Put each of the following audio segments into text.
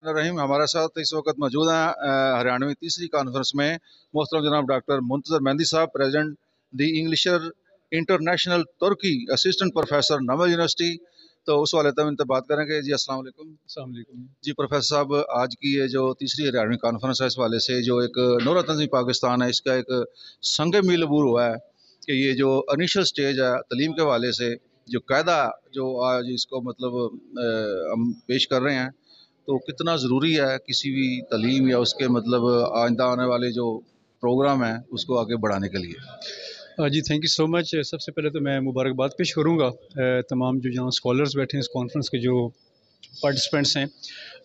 रहीम हमारे साथ इस वक्त मौजूद हैं हरियाणवी तीसरी कॉन्फ्रेंस में मोहतरम जनाब डॉक्टर मुंतजर मेहंदी साहब, प्रेसिडेंट दी इंग्लिशर इंटरनेशनल तुर्की, असिस्टेंट प्रोफेसर नवल यूनिवर्सिटी। तो उस वाले तक इनसे बात करेंगे। जी अस्सलाम वालेकुम। अस्सलाम वालेकुम। जी प्रोफेसर साहब, आज की ये जो तीसरी हरियाणवी कॉन्फ्रेंस है, इस वाले से जो एक नूर तंजीम पाकिस्तान है, इसका एक संग मील अबूर हुआ है कि ये जो इनिशियल स्टेज है तलीम के वाले से, जो कायदा जो आज इसको मतलब हम पेश कर रहे हैं, तो कितना ज़रूरी है किसी भी तालीम या उसके मतलब आइंदा आने वाले जो प्रोग्राम हैं उसको आगे बढ़ाने के लिए। जी थैंक यू सो मच। सबसे पहले तो मैं मुबारकबाद पेश करूँगा तमाम जो यहाँ स्कॉलर्स बैठे हैं इस कॉन्फ्रेंस के, जो पार्टिसिपेंट्स हैं,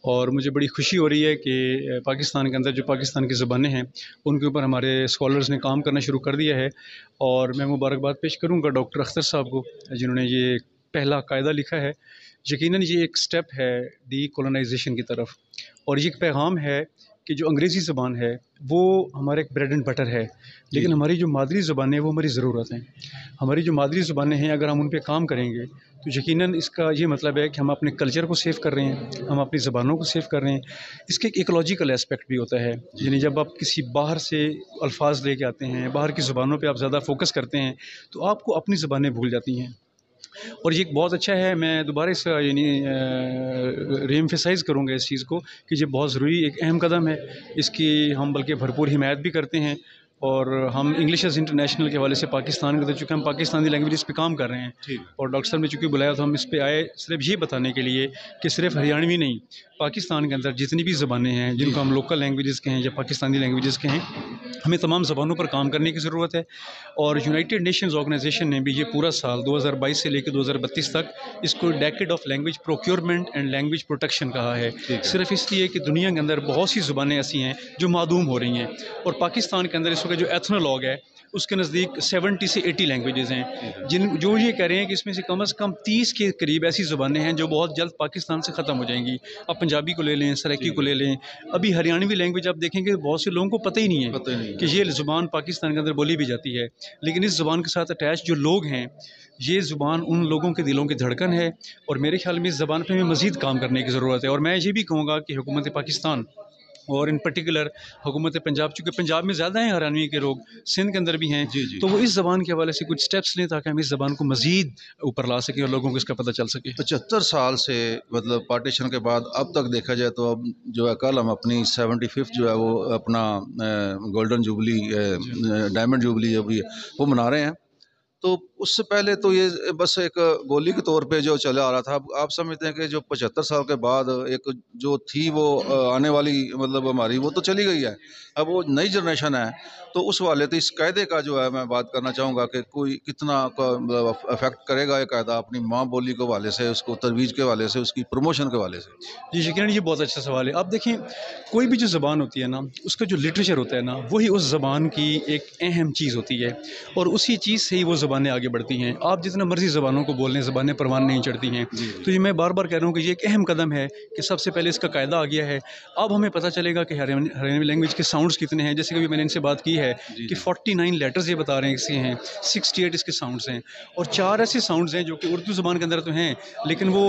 और मुझे बड़ी खुशी हो रही है कि पाकिस्तान के अंदर जो पाकिस्तान की ज़बानें हैं उनके ऊपर हमारे स्कॉलर्स ने काम करना शुरू कर दिया है। और मैं मुबारकबाद पेश करूँगा डॉक्टर अख्तर साहब को, जिन्होंने ये पहला कायदा लिखा है। यकीनन ये एक स्टेप है डी कोलोनाइजेशन की तरफ, और ये एक पैगाम है कि जो अंग्रेज़ी ज़बान है वो हमारे एक ब्रेड एंड बटर है, लेकिन हमारी जो मादरी ज़बान है वो हमारी ज़रूरत हैं। हमारी जो मादरी ज़बानें हैं, अगर हम उन पे काम करेंगे तो यकीनन इसका ये मतलब है कि हम अपने कल्चर को सेव कर रहे हैं, हम अपनी ज़बानों को सेव कर रहे हैं। इसके एक इकोलॉजिकल एस्पेक्ट भी होता है, यानी जब आप किसी बाहर से अल्फाज लेके आते हैं, बाहर की ज़बानों पे आप ज़्यादा फोकस करते हैं, तो आपको अपनी ज़बानें भूल जाती हैं। और ये बहुत अच्छा है। मैं दोबारा इस यानी रीएम्फेसाइज़ करूँगा इस चीज़ को कि ये बहुत ज़रूरी एक अहम कदम है। इसकी हम बल्कि भरपूर हिमायत भी करते हैं, और हम इंग्लिश एज़ इंटरनेशनल के हवाले से पाकिस्तान के अंदर चूँकि हम पाकिस्तानी लैंग्वेज पे काम कर रहे हैं, और डॉक्टर साहब ने चूँकि बुलाया तो हम इस पे आए सिर्फ ये बताने के लिए कि सिर्फ हरियाणवी नहीं, पाकिस्तान के अंदर जितनी भी ज़बानें हैं जिनको हम लोकल लैंग्वेजेस कहें या पाकिस्तानी लैंग्वेजेस कहें, हमें तमाम ज़बानों पर काम करने की ज़रूरत है। और यूनाइटेड नेशंस ऑर्गेनाइजेशन ने भी ये पूरा साल 2022 से लेकर 2032 तक इसको decade of language procurement and language protection कहा है। सिर्फ इसलिए कि दुनिया के अंदर बहुत सी ज़ुबानें ऐसी हैं जो मादूम हो रही हैं, और पाकिस्तान के अंदर इस वक्त जो एथनोलॉग है उसके नज़दीक 70 से 80 लैंग्वेजेस हैं, जो ये कह रहे हैं कि इसमें से कम 30 के करीब ऐसी ज़ुबानें हैं जो बहुत जल्द पाकिस्तान से ख़त्म हो जाएंगी। आप पंजाबी को ले लें, सराइकी को ले लें, अभी हरियाणवी लैंग्वेज आप देखेंगे बहुत से लोगों को पता ही नहीं है कि ये ज़ुबान पाकिस्तान के अंदर बोली भी जाती है। लेकिन इस ज़ुबान के साथ अटैच जो लोग हैं, ये ज़ुबान उन लोगों के दिलों की धड़कन है, और मेरे ख्याल में इस ज़बान पर हमें मज़ीद काम करने की ज़रूरत है। और मैं ये भी कहूँगा कि हुकूमत पाकिस्तान और इन पर्टिकुलर हुकूमत पंजाब, चूँकि पंजाब में ज़्यादा हैं हरियाणवी के लोग, सिंध के अंदर भी हैं, तो वो इस ज़बान के हवाले से कुछ स्टेप्स लें ताकि हम इस ज़बान को मज़ीद ऊपर ला सकें और लोगों को इसका पता चल सके। 75 साल से मतलब पार्टीशन के बाद अब तक देखा जाए तो अब जो है कल हम अपनी 75th जो है वो अपना गोल्डन जुबली, डायमंड जुबली अभी वो मना रहे हैं। तो उससे पहले तो ये बस एक गोली के तौर पे जो चला आ रहा था। अब आप समझते हैं कि जो 75 साल के बाद एक जो थी वो आने वाली मतलब हमारी वो तो चली गई है, अब वो नई जनरेशन है, तो उस वाले तो इस कायदे का जो है मैं बात करना चाहूँगा कि कोई कितना अफेक्ट करेगा ये कायदा अपनी माँ बोली के वाले से, उसको तरवीज के वाले से, उसकी प्रमोशन के वाले से। जी यकीनन ये बहुत अच्छा सवाल है। आप देखें, कोई भी जो ज़बान होती है ना, उसका जो लिटरेचर होता है ना, वही उस ज़बान की एक अहम चीज़ होती है, और उसी चीज़ से ही वो ज़बानें आगे बढ़ती हैं। आप जितना मर्ज़ी ज़बानों को बोल लें, ज़बानें परवान नहीं चढ़ती हैं। तो ये मैं बार बार कह रहा हूँ कि ये एक अहम कदम है कि सबसे पहले इसका कायदा आ गया है। अब हमें पता चलेगा कि हरियाणवी लैंग्वेज के साउंड्स कितने हैं। जैसे कि अभी मैंने इनसे बात की है कि 49 लेटर्स ये बता रहे हैं इसके हैं, 68 इसके साउंड्स हैं, और 4 ऐसे साउंड्स हैं जो कि उर्दू ज़बान के अंदर तो हैं, लेकिन वो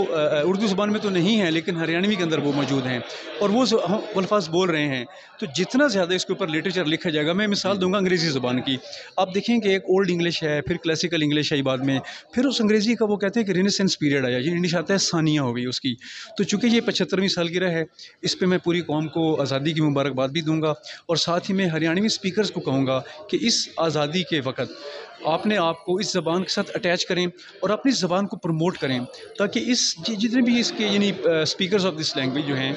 उर्दू ज़बान में तो नहीं है, लेकिन हरियाणवी के अंदर वो मौजूद हैं, और वो हम अल्फाज बोल रहे हैं। तो जितना ज़्यादा इसके ऊपर लिटरेचर लिखा जाएगा, मैं मिसाल दूंगा अंग्रेज़ी ज़बान की। आप देखें कि एक ओल्ड इंग्लिश है, फिर क्लासिकल इंग्लिश है बाद में, फिर उस अंग्रेज़ी का वो कहते हैं कि रेनेसेंस पीरियड आया, ये इंग्लिश आता है सानिया हो गई उसकी। तो चूँकि ये 75वीं सालगिरह है, इस पर मैं पूरी कौम को आज़ादी की मुबारकबाद भी दूंगा, और साथ ही मैं हरियाणवी स्पीकर्स को कहूँगा कि इस आज़ादी के वक़्त आपने आपको इस ज़बान के साथ अटैच करें और अपनी ज़बान को प्रमोट करें, ताकि इस जितने भी इसके यानी स्पीकर्स ऑफ दिस लैंग्वेज जो हैं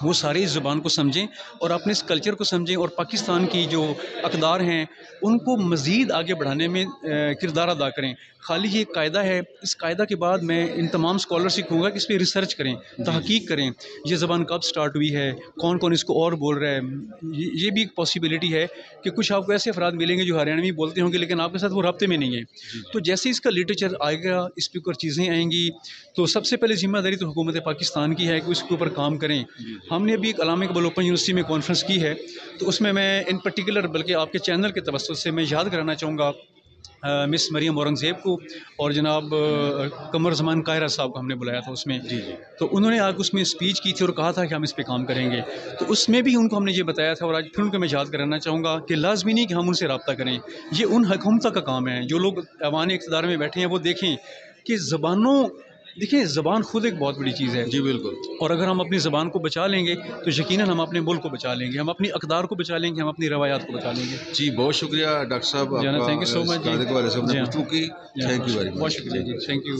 वो सारे इस ज़बान को समझें और अपने इस कल्चर को समझें, और पाकिस्तान की जो अक़दार हैं उनको मज़ीद आगे बढ़ाने में किरदार अदा करें। खाली ये कायदा है, इस कायदा के बाद मैं इन तमाम स्कॉलर से कहूँगा कि इस पर रिसर्च करें, तहकीक करें, ये ज़बान कब स्टार्ट हुई है, कौन कौन इसको और बोल रहा है। ये भी एक पॉसिबिलिटी है कि कुछ आपको ऐसे अफराद मिलेंगे जो हरियाणवी बोलते होंगे लेकिन आपके साथ वो रब्ते में नहीं है। तो जैसे इसका लिटरेचर आएगा, इस पर ऊपर चीज़ें आएंगी, तो सबसे पहले ज़िम्मेदारी तो हुकूमत पाकिस्तान की है कि उसके ऊपर काम करें। हमने अभी एक अलामा इकबाल ओपन यूनिवर्सिटी में कॉन्फ्रेंस की है, तो उसमें मैं इन पर्टिकुलर बल्कि आपके चैनल के तवज्जुह से मैं याद कराना चाहूँगा مس مریم اورنگزیب کو اور جناب قمر زمان قاہرہ صاحب کو ہم نے بلایا تھا اس میں. تو انہوں نے آج اس میں اسپیچ کی تھی اور کہا تھا کہ ہم اس پہ کام کریں گے. تو اس میں بھی ان کو ہم نے یہ بتایا تھا اور آج پھر ان کو میں یاد کرانا چاہوں گا کہ لازمی نہیں کہ ہم ان سے رابطہ کریں. یہ ان حکومتوں کا کام ہے جو لوگ ایوان اقتدار میں بیٹھے ہیں. وہ دیکھیں کہ دیکھیں زبان خود ایک بہت بڑی چیز ہے. جی بالکل. اور اگر ہم اپنی زبان کو بچا لیں گے تو یقیناً ہم اپنے ملک کو بچا لیں گے, ہم اپنی اقدار کو بچا لیں گے, ہم اپنی روایات کو بچا لیں گے. جی بہت شکریہ ڈاکٹر صاحب, تھینک یو سو مچ. قاعدے کے والے صاحب نے گفتگو کی. Thank you very much. بہت شکریہ جی, تھینک یو.